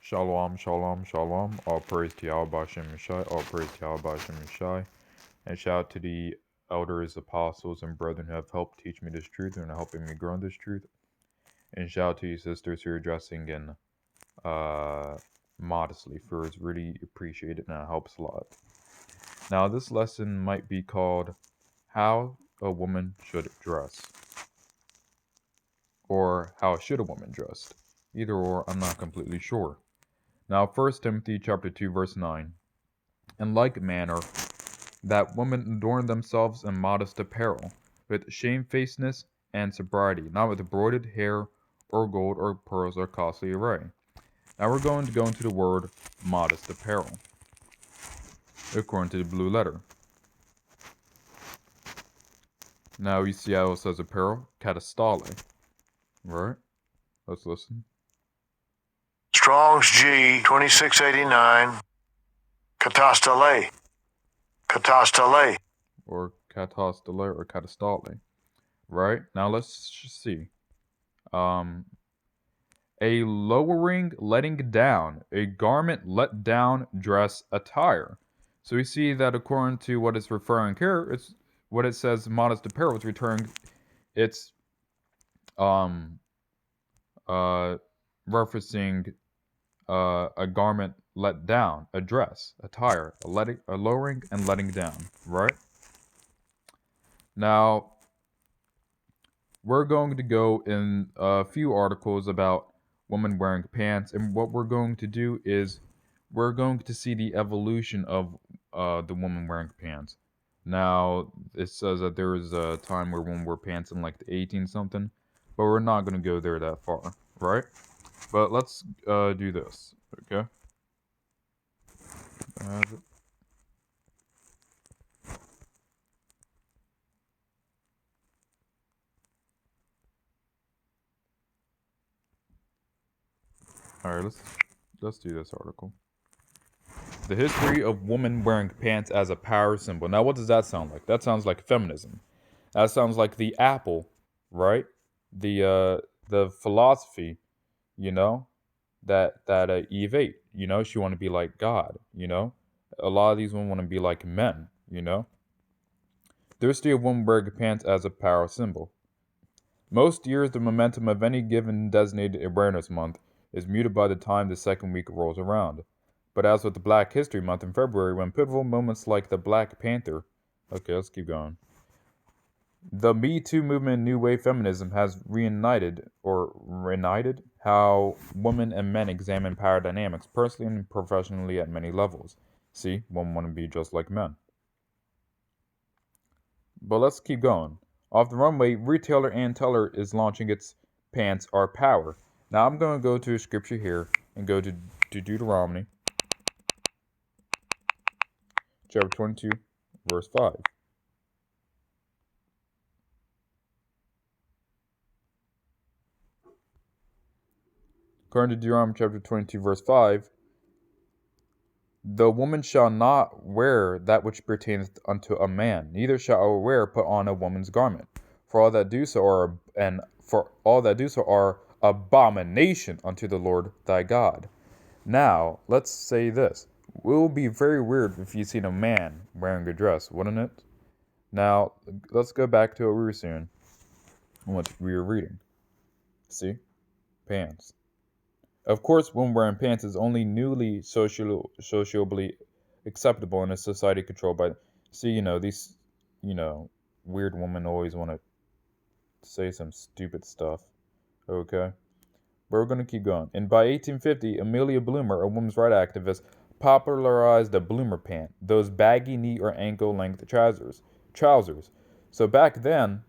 Shalom, shalom, shalom. All praise to Yahweh Bashem Yeshai. All praise to Yahweh Bashem Yeshai. And shout out to the elders, apostles, and brethren who have helped teach me this truth and are helping me grow in this truth. And shout out to you sisters who are dressing in modestly, for it's really appreciated and it helps a lot. Now, this lesson might be called How a Woman Should Dress, or How Should a Woman Dress? Either or, I'm not completely sure. Now, 1 Timothy chapter 2, verse 9. In like manner, that women adorn themselves in modest apparel, with shamefacedness and sobriety, not with broided hair, or gold, or pearls, or costly array. Now we're going to go into the word modest apparel, according to the blue letter. Now you see how it says apparel, catastale, right? Let's listen. Strong's G 2689. Catastale. Catastale. Or catastale or catastale, right? Now let's see. A lowering, letting down, a garment let down, dress, attire. So we see that according to what it's referring here, it's what it says modest apparel is referring, it's referencing a garment let down, a dress, attire, a lowering and letting down, right? Now, we're going to go in a few articles about women wearing pants, and what we're going to do is we're going to see the evolution of the woman wearing pants. Now, it says that there was a time where women wore pants in like the 18 something, but we're not going to go there that far, right? But let's do this, okay? Alright, let's do this article. The history of women wearing pants as a power symbol. Now, what does that sound like? That sounds like feminism. That sounds like the apple, right? The philosophy, you know, that Eve ate. You know, she want to be like God. You know, a lot of these women want to be like men. You know, the history of women wearing pants as a power symbol. Most years, the momentum of any given designated awareness month is muted by the time the second week rolls around. But as with the Black History Month in February, when pivotal moments like the Black Panther... Okay, let's keep going. The Me Too movement and New Wave feminism has reunited how women and men examine power dynamics personally and professionally at many levels. See, women want to be just like men. But let's keep going. Off the runway, retailer Ann Teller is launching its Pants Are Power. Now I'm going to go to a scripture here and go to Deuteronomy, chapter 22, verse 5. According to Deuteronomy chapter 22, verse 5, the woman shall not wear that which pertaineth unto a man, neither shall a wearer put on a woman's garment. For all that do so are abomination unto the Lord thy God. Now, let's say this. It will be very weird if you seen a man wearing a dress, wouldn't it? Now, let's go back to what we were saying, what we were reading. See? Pants. Of course, women wearing pants is only newly sociably acceptable in a society controlled by... See, these, weird women always want to say some stupid stuff. Okay? But we're going to keep going. And by 1850, Amelia Bloomer, a women's rights activist, popularized the bloomer pant, those baggy knee or ankle length trousers. So back then,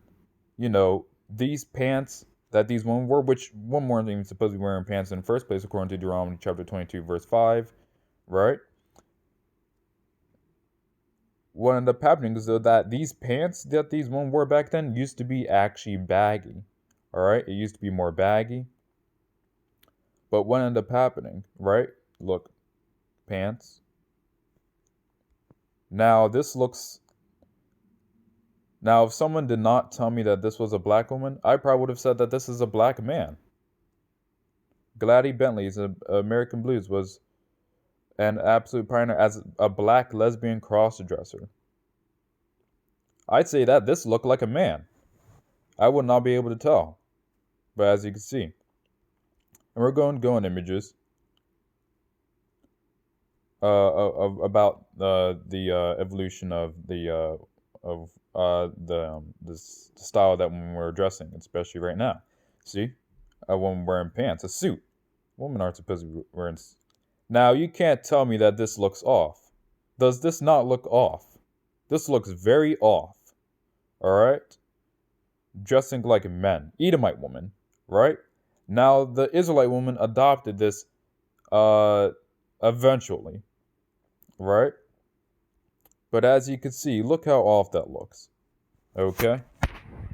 these pants that these women wore, which one weren't even supposed to be wearing pants in the first place, according to Deuteronomy chapter 22, verse 5, right? What ended up happening is that these pants that these women wore back then used to be actually baggy, all right? It used to be more baggy. But what ended up happening, right? Look, pants. Now, if someone did not tell me that this was a black woman, I probably would have said that this is a black man. Gladys Bentley's American Blues was an absolute pioneer as a black lesbian cross-dresser. I'd say that this looked like a man. I would not be able to tell, but as you can see. And we're going to go in images about the evolution of the style that women were dressing, especially right now. See, a woman wearing pants, a suit. Women aren't supposed to be wearing. Now you can't tell me that this looks off. Does this not look off? This looks very off. All right. Dressing like men, Edomite woman, right? Now the Israelite woman adopted this eventually, right? But as you can see, look how off that looks. Okay?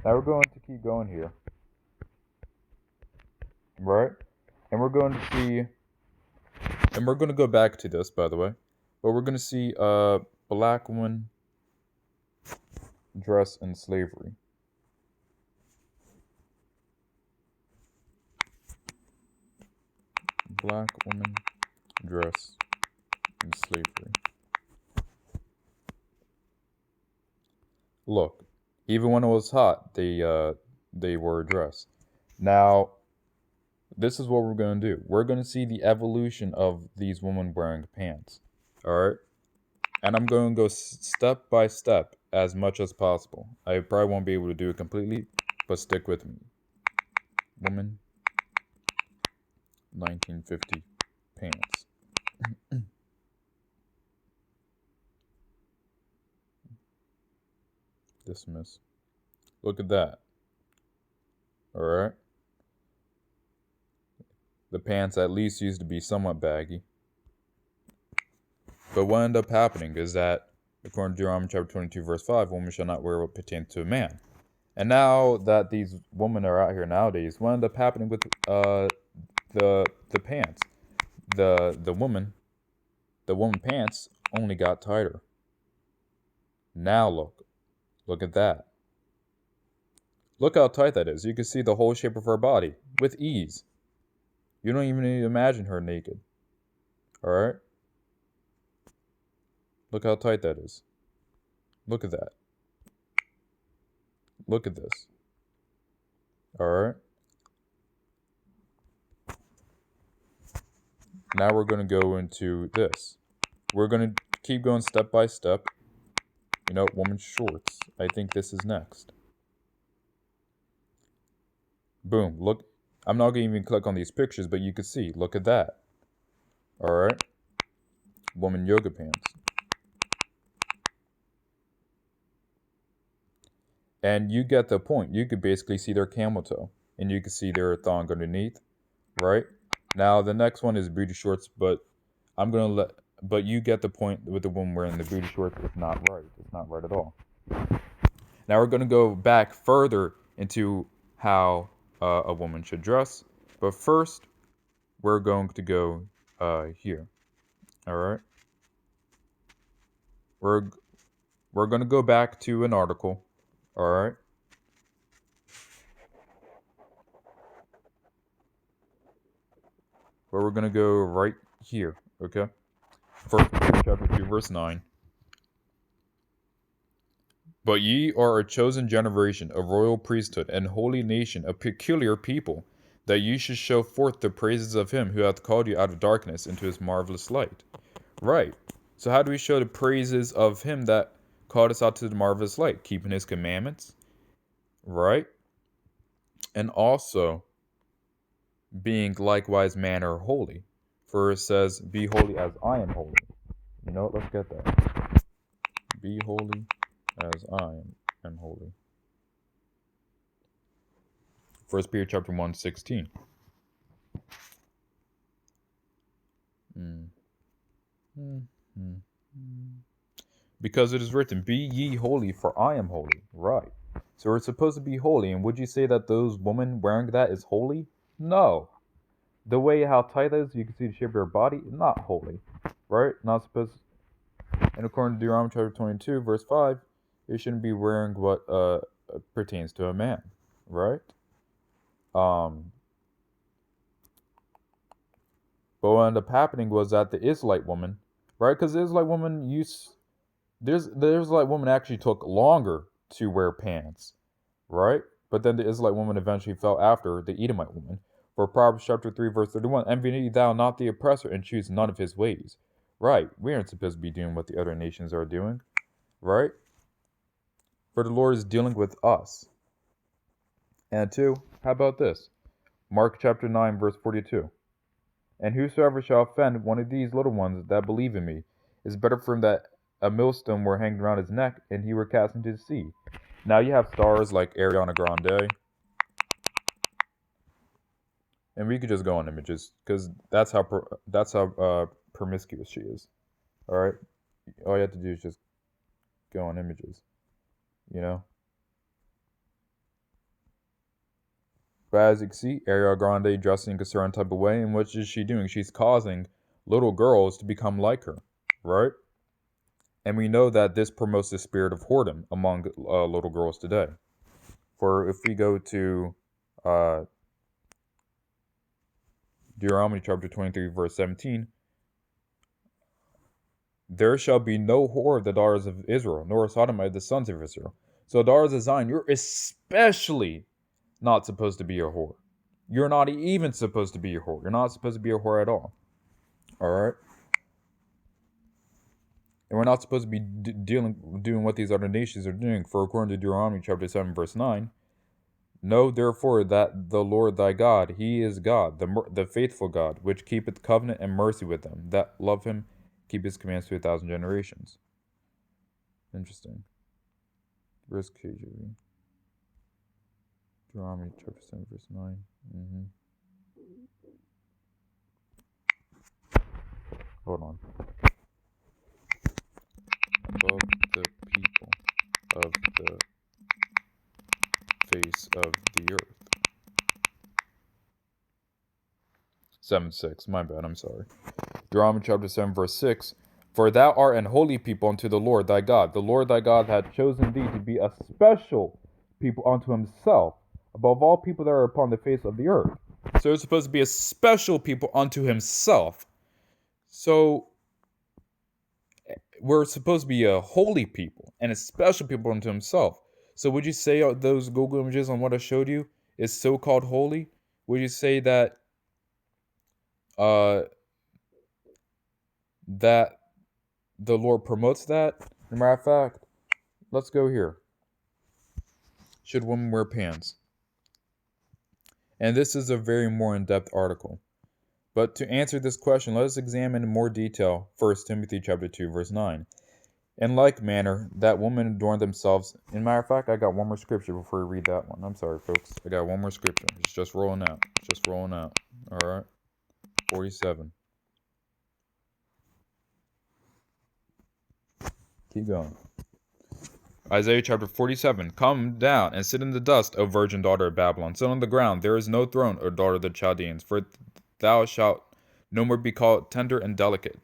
Now we're going to keep going here. Right? And we're going to see, and we're going to go back to this, by the way, but we're going to see a black woman dress in slavery. Black woman dress in slavery. Look, even when it was hot, they wore a dress. Now, this is what we're going to do. We're going to see the evolution of these women wearing pants. All right? And I'm going to go step by step as much as possible. I probably won't be able to do it completely, but stick with me. Woman, 1950 pants. Dismiss. Look at that. All right? The pants at least used to be somewhat baggy. But what ended up happening is that, according to Deuteronomy chapter 22, verse 5, woman shall not wear what pertains to a man. And now that these women are out here nowadays, what ended up happening with the pants? The woman pants only got tighter. Now look at that. Look how tight that is. You can see the whole shape of her body with ease. You don't even need to imagine her naked. All right? Look how tight that is. Look at that. Look at this. All right? Now we're going to go into this. We're going to keep going step by step. You know, woman's shorts. I think this is next. Boom. Look. I'm not going to even click on these pictures, but you can see. Look at that. All right? Woman yoga pants. And you get the point. You could basically see their camel toe. And you can see their thong underneath. Right? Now, the next one is booty shorts, but but you get the point with the woman wearing the booty shorts. It's not right. It's not right at all. Now, we're going to go back further into how a woman should dress. But first, we're going to go here. All right? We're going to go back to an article. All right? But we're going to go right here, okay? 1 Peter chapter 2, verse 9. But ye are a chosen generation, a royal priesthood, and holy nation, a peculiar people, that ye should show forth the praises of him who hath called you out of darkness into his marvelous light. Right. So how do we show the praises of him that called us out to the marvelous light? Keeping his commandments. Right? And also being likewise manner holy. For it says, be holy as I am holy. You know what? Let's get that. Be holy as I am holy. 1 Peter chapter 1, 16. Because it is written, be ye holy, for I am holy. Right. So we're supposed to be holy. And would you say that those women wearing that is holy? No. The way how tight that is, you can see the shape of her body, not holy. Right? Not supposed to. And according to Deuteronomy chapter 22, verse 5, they shouldn't be wearing what pertains to a man. Right? But what ended up happening was that the Israelite woman, right? Because the Israelite woman the Israelite woman actually took longer to wear pants, right? But then the Israelite woman eventually fell after the Edomite woman. For Proverbs chapter 3, verse 31, envy thou not the oppressor, and choose none of his ways. Right, we aren't supposed to be doing what the other nations are doing, right? For the Lord is dealing with us. And 2, how about this? Mark chapter 9, verse 42. And whosoever shall offend one of these little ones that believe in me, is better for him that a millstone were hanged around his neck, and he were cast into the sea. Now you have stars like Ariana Grande. And we could just go on images, because that's how promiscuous she is. All right, all you have to do is just go on images, you know. But as you can see, Ariana Grande dressing a certain type of way, and what is she doing? She's causing little girls to become like her, right? And we know that this promotes the spirit of whoredom among little girls today. For if we go to Deuteronomy chapter 23, verse 17, there shall be no whore of the daughters of Israel, nor a sodomite of the sons of Israel. So daughters of Zion, you're especially not supposed to be a whore. You're not even supposed to be a whore. You're not supposed to be a whore at all. All right? And we're not supposed to be doing what these other nations are doing. For according to Deuteronomy chapter 7, verse 9, know therefore that the Lord thy God, he is God, the faithful God, which keepeth covenant and mercy with them that love him, keep his commands to 1,000 generations. Interesting. Where's KJV? Deuteronomy chapter 7, verse 9. Hold on. Above the people of the face of the earth. 7:6. My bad, I'm sorry. Deuteronomy chapter 7, verse 6. For thou art an holy people unto the Lord thy God. The Lord thy God hath chosen thee to be a special people unto himself, above all people that are upon the face of the earth. So it's supposed to be a special people unto himself. So we're supposed to be a holy people and a special people unto himself. So would you say those Google images on what I showed you is so-called holy? Would you say that that the Lord promotes that? As a matter of fact, let's go here. Should women wear pants? And this is a very more in-depth article. But to answer this question, let us examine in more detail 1 Timothy chapter 2, verse 9. In like manner, that women adorn themselves. In matter of fact, I got one more scripture before we read that one. I'm sorry, folks. I got one more scripture. It's just rolling out. All right. 47. Keep going. Isaiah chapter 47. Come down and sit in the dust, O virgin daughter of Babylon. Sit on the ground. There is no throne, O daughter of the Chaldeans. For thou shalt no more be called tender and delicate.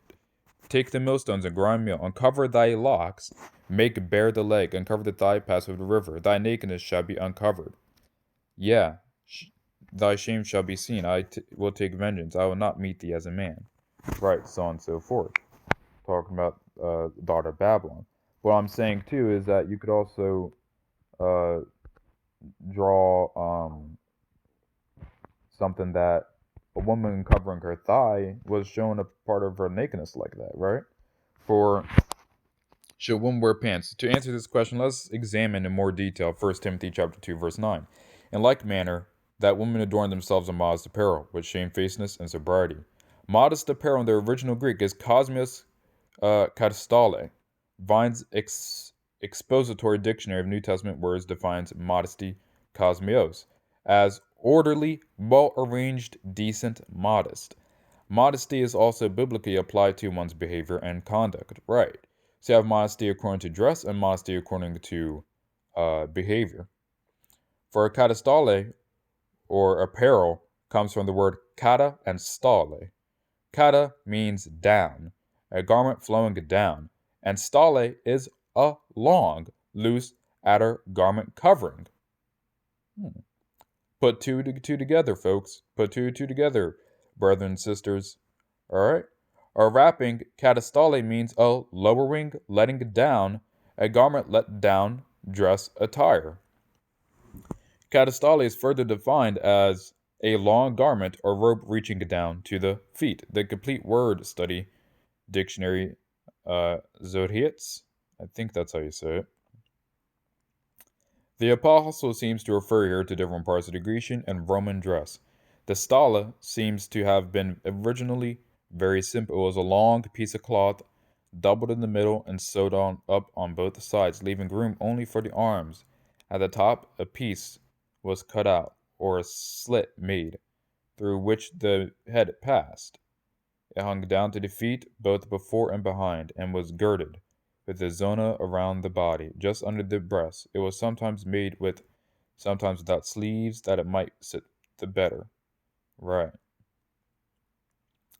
Take the millstones and grind meal. Uncover thy locks. Make bare the leg. Uncover the thigh. Pass over the river. Thy nakedness shall be uncovered. Yeah, thy shame shall be seen. I will take vengeance. I will not meet thee as a man. Right, so on and so forth. Talking about daughter of Babylon. What I'm saying too is that you could also draw something that a woman covering her thigh was showing a part of her nakedness like that, right? For should women wear pants? To answer this question, let's examine in more detail 1 Timothy chapter 2, verse 9. In like manner, that women adorn themselves in modest apparel, with shamefacedness and sobriety. Modest apparel in the original Greek is kosmios katastale. Vine's expository dictionary of New Testament words defines modesty, kosmios, as orderly, well-arranged, decent, modest. Modesty is also biblically applied to one's behavior and conduct, right? So you have modesty according to dress and modesty according to behavior. For katastale, or apparel, comes from the word kata and stale. Kata means down, a garment flowing down, and stale is a long, loose outer garment covering. Put two together, folks. Put two together, brethren and sisters. Alright? A wrapping, katastale, means a lowering, letting down, a garment let down, dress, attire. Katastale is further defined as a long garment or robe reaching down to the feet. The complete word study dictionary, Zodhiates, I think that's how you say it. The apostle seems to refer here to different parts of the Grecian and Roman dress. The stala seems to have been originally very simple. It was a long piece of cloth, doubled in the middle and sewed up on both sides, leaving room only for the arms. At the top, a piece was cut out, or a slit made, through which the head passed. It hung down to the feet, both before and behind, and was girded with the zona around the body, just under the breast. It was sometimes made with, sometimes without sleeves, that it might sit the better. Right.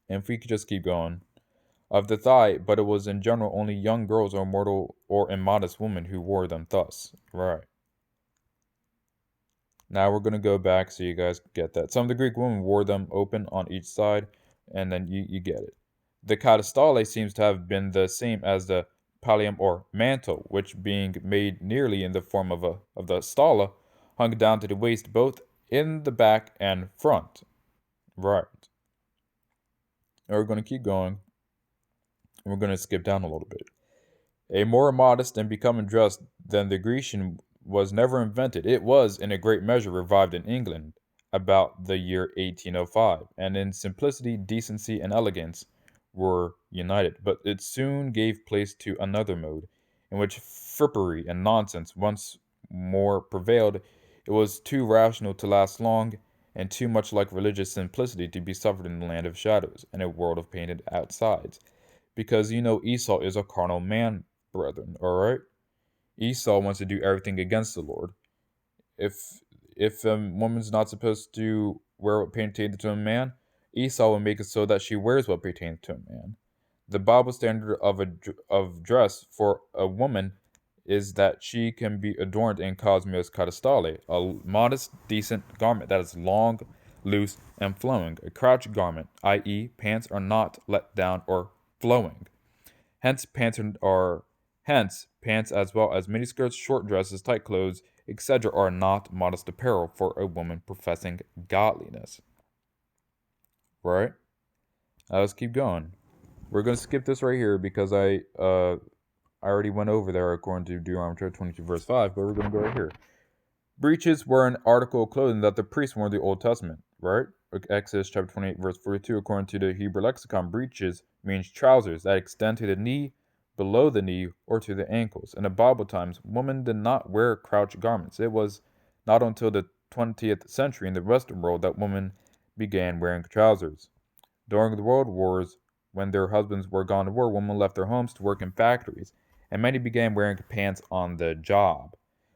And if we could just keep going. Of the thigh, but it was in general only young girls or mortal or immodest women who wore them thus. Right. Now we're going to go back so you guys get that. Some of the Greek women wore them open on each side, and then you get it. The katastale seems to have been the same as the pallium or mantle, which being made nearly in the form of the stala, hung down to the waist both in the back and front. Right. Now we're going to keep going. We're going to skip down a little bit. A more modest and becoming dress than the Grecian was never invented. It was, in a great measure, revived in England about the year 1805, and in simplicity, decency, and elegance were united. But it soon gave place to another mode, in which frippery and nonsense once more prevailed. It was too rational to last long, and too much like religious simplicity to be suffered in the land of shadows and a world of painted outsides. Because Esau is a carnal man, brethren, alright? Esau wants to do everything against the Lord. If a woman's not supposed to wear what pertains to a man, Esau will make it so that she wears what pertains to a man. The Bible standard of dress for a woman is that she can be adorned in cosmos katastale, a modest, decent garment that is long, loose, and flowing. A crouch garment, i.e., pants are not let down or flowing. Hence, pants as well as miniskirts, short dresses, tight clothes, etc., are not modest apparel for a woman professing godliness. Right? Now let's keep going. We're gonna skip this right here because I already went over there according to Deuteronomy chapter 22, verse 5, but we're gonna go right here. Breeches were an article of clothing that the priests wore in the Old Testament, right? Exodus chapter 28, verse 42, according to the Hebrew lexicon, breeches means trousers that extend to the knee, below the knee, or to the ankles. In the Bible times, women did not wear crouch garments. It was not until the 20th century in the Western world that women began wearing trousers. During the World Wars, when their husbands were gone to war, women left their homes to work in factories, and many began wearing pants on the job.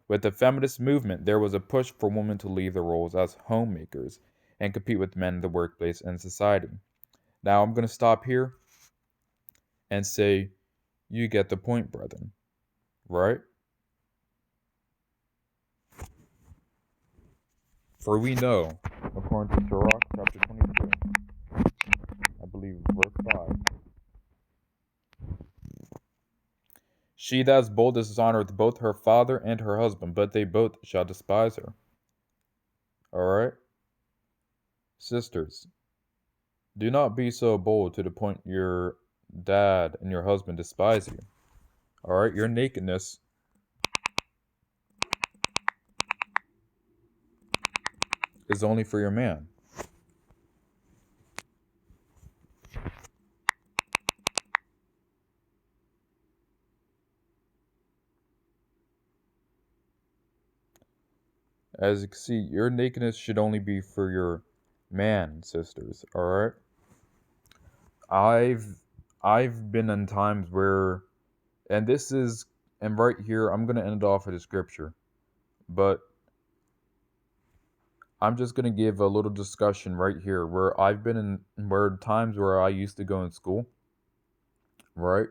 With the feminist movement, there was a push for women to leave their roles as homemakers and compete with men in the workplace and society. Now, I'm going to stop here and say, you get the point, brethren. Right? For we know, according to Sirach chapter 22, I believe verse 5, she that is bold dishonoreth both her father and her husband, but they both shall despise her. Alright? Sisters, do not be so bold to the point your dad and your husband despise you. Alright? Your nakedness is only for your man. As you can see, your nakedness should only be for your man, sisters. Alright? I've been in times where, and right here, I'm gonna end off with a scripture, but I'm just gonna give a little discussion right here where I've been in where times where I used to go in school, right?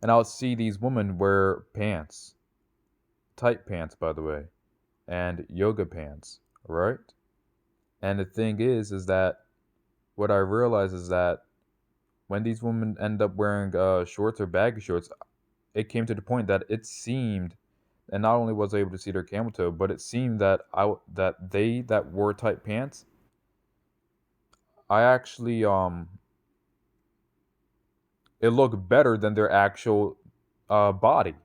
And I would see these women wear pants, tight pants, by the way, and yoga pants, right? And the thing is that what I realized is that when these women end up wearing shorts or baggy shorts, it came to the point that it seemed, and not only was I able to see their camel toe, but it seemed that they that wore tight pants, I actually it looked better than their actual body,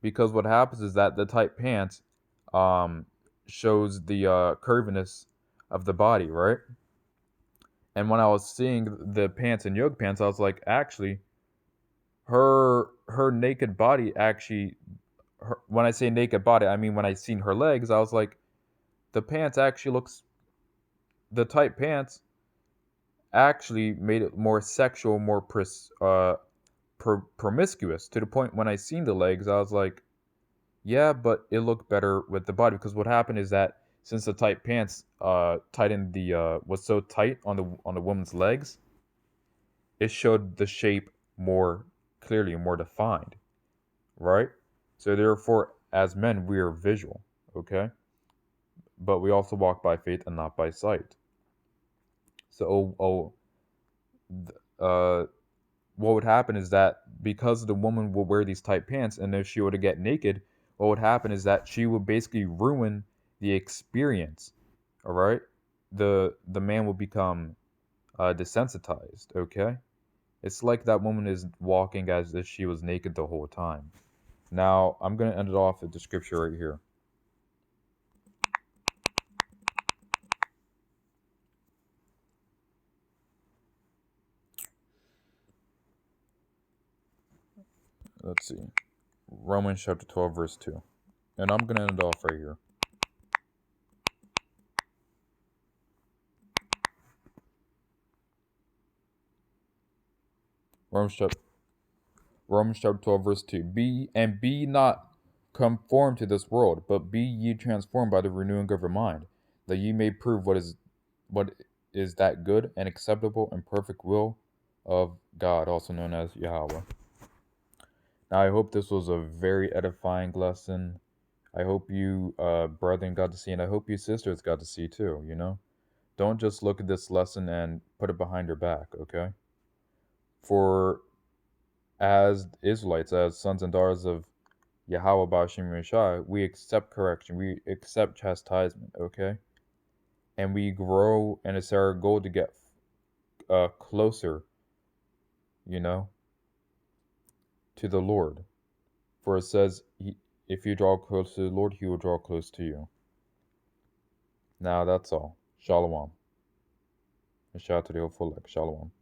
because what happens is that the tight pants um shows the curviness of the body, right? And when I was seeing the pants and yoga pants, I was like, actually, her naked body actually. When I say naked body, I mean when I seen her legs, I was like, the pants actually looks. The tight pants actually made it more sexual, more promiscuous. To the point when I seen the legs, I was like, yeah, but it looked better with the body, because what happened is that since the tight pants tightened the was so tight on the woman's legs, it showed the shape more clearly and more defined, right? So therefore, as men, we are visual, okay? But we also walk by faith and not by sight. So, what would happen is that because the woman would wear these tight pants, and if she were to get naked, what would happen is that she would basically ruin the experience. All right, the man will become desensitized. Okay, it's like that woman is walking as if she was naked the whole time. Now I'm gonna end it off with the scripture right here. Let's see, Romans chapter 12 verse 2, and I'm gonna end it off right here. Romans chapter Romans chapter 12, verse 2. Be not conformed to this world, but be ye transformed by the renewing of your mind, that ye may prove what is that good and acceptable and perfect will of God, also known as Yahweh. Now I hope this was a very edifying lesson. I hope you brethren got to see, and I hope you sisters got to see too, you know? Don't just look at this lesson and put it behind your back, okay? For as Israelites, as sons and daughters of Yahweh Bashim Yeshai, we accept correction, we accept chastisement, okay? And we grow, and it's our goal to get closer, you know, to the Lord. For it says, if you draw close to the Lord, He will draw close to you. Now that's all. Shalom. And shout out to the Ophulek. Shalom.